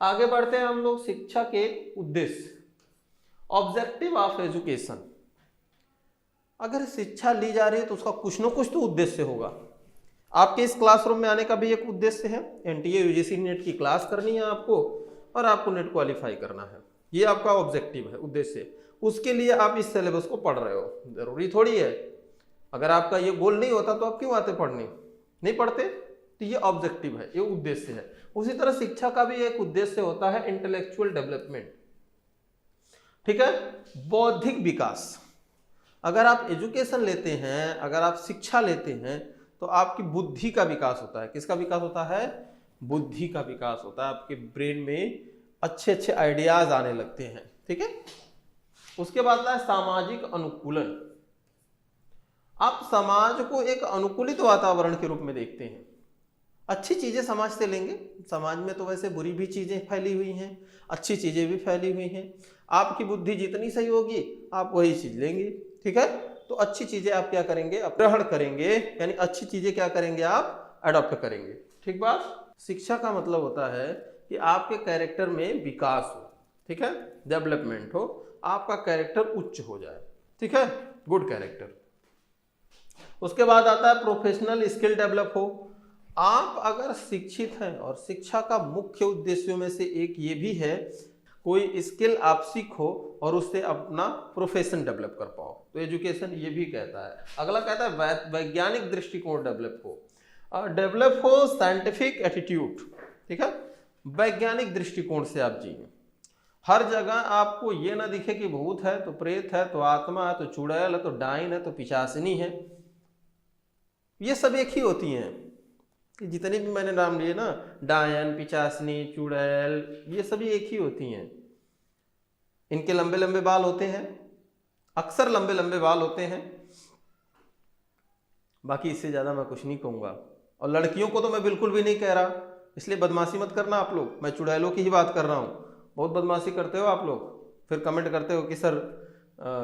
आगे बढ़ते हैं हम लोग शिक्षा के उद्देश्य, ऑब्जेक्टिव ऑफ एजुकेशन। अगर शिक्षा ली जा रही है तो उसका कुछ ना कुछ तो उद्देश्य होगा। आपके इस क्लासरूम में आने का भी एक उद्देश्य है, एनटीए यूजीसी नेट की क्लास करनी है आपको और आपको नेट क्वालिफाई करना है, ये आपका ऑब्जेक्टिव है, उद्देश्य। उसके लिए आप इस सिलेबस को पढ़ रहे हो, जरूरी थोड़ी है। अगर आपका ये गोल नहीं होता तो आप क्यों आते पढ़ने, नहीं पढ़ते। तो ये ऑब्जेक्टिव है, ये उद्देश्य है। उसी तरह शिक्षा का भी एक उद्देश्य होता है इंटेलेक्चुअल डेवलपमेंट, ठीक है, बौद्धिक विकास। अगर आप एजुकेशन लेते हैं, अगर आप शिक्षा लेते हैं तो आपकी बुद्धि का विकास होता है। किसका विकास होता है? बुद्धि का विकास होता है। आपके ब्रेन में अच्छे अच्छे आइडियाज आने लगते हैं, ठीक है। उसके बाद है सामाजिक अनुकूलन। आप समाज को एक अनुकूलित वातावरण के रूप में देखते हैं। अच्छी चीजें समाज से लेंगे, समाज में तो वैसे बुरी भी चीजें फैली हुई हैं, अच्छी चीजें भी फैली हुई हैं। आपकी बुद्धि जितनी सही होगी आप वही चीज लेंगे, ठीक है। तो अच्छी चीजें आप क्या करेंगे? ग्रहण करेंगे, यानी अच्छी चीजें क्या करेंगे? आप अडॉप्ट करेंगे, ठीक बात। शिक्षा का मतलब होता है कि आपके कैरेक्टर में विकास हो, ठीक है, डेवलपमेंट हो, आपका कैरेक्टर उच्च हो जाए, ठीक है, गुड कैरेक्टर। उसके बाद आता है प्रोफेशनल स्किल डेवलप हो। आप अगर शिक्षित हैं और शिक्षा का मुख्य उद्देश्यों में से एक ये भी है कोई स्किल आप सीखो और उससे अपना प्रोफेशन डेवलप कर पाओ, तो एजुकेशन ये भी कहता है। अगला कहता है वैज्ञानिक दृष्टिकोण डेवलप हो साइंटिफिक एटीट्यूड, ठीक है, वैज्ञानिक दृष्टिकोण से आप जिए। हर जगह आपको ये ना दिखे कि भूत है तो प्रेत है तो आत्मा है तो चुड़ैल है तो डाइन है तो पिशाचिनी है, ये सब एक ही होती हैं। जितने भी मैंने नाम लिए ना, डायन, पिचासनी, चुड़ैल, ये सभी एक ही होती हैं। इनके लंबे लंबे बाल होते हैं, अक्सर लंबे लंबे बाल होते हैं, बाकी इससे ज़्यादा मैं कुछ नहीं कहूँगा। और लड़कियों को तो मैं बिल्कुल भी नहीं कह रहा, इसलिए बदमाशी मत करना आप लोग, मैं चुड़ैलों की ही बात कर रहा हूँ। बहुत बदमाशी करते हो आप लोग, फिर कमेंट करते हो कि सर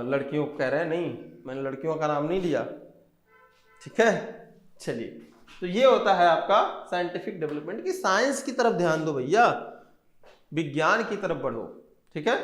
लड़कियों को कह रहे हैं। नहीं, मैंने लड़कियों का नाम नहीं लिया, ठीक है। चलिए, तो ये होता है आपका साइंटिफिक डेवलपमेंट, की साइंस की तरफ ध्यान दो भैया, विज्ञान की तरफ बढ़ो, ठीक है।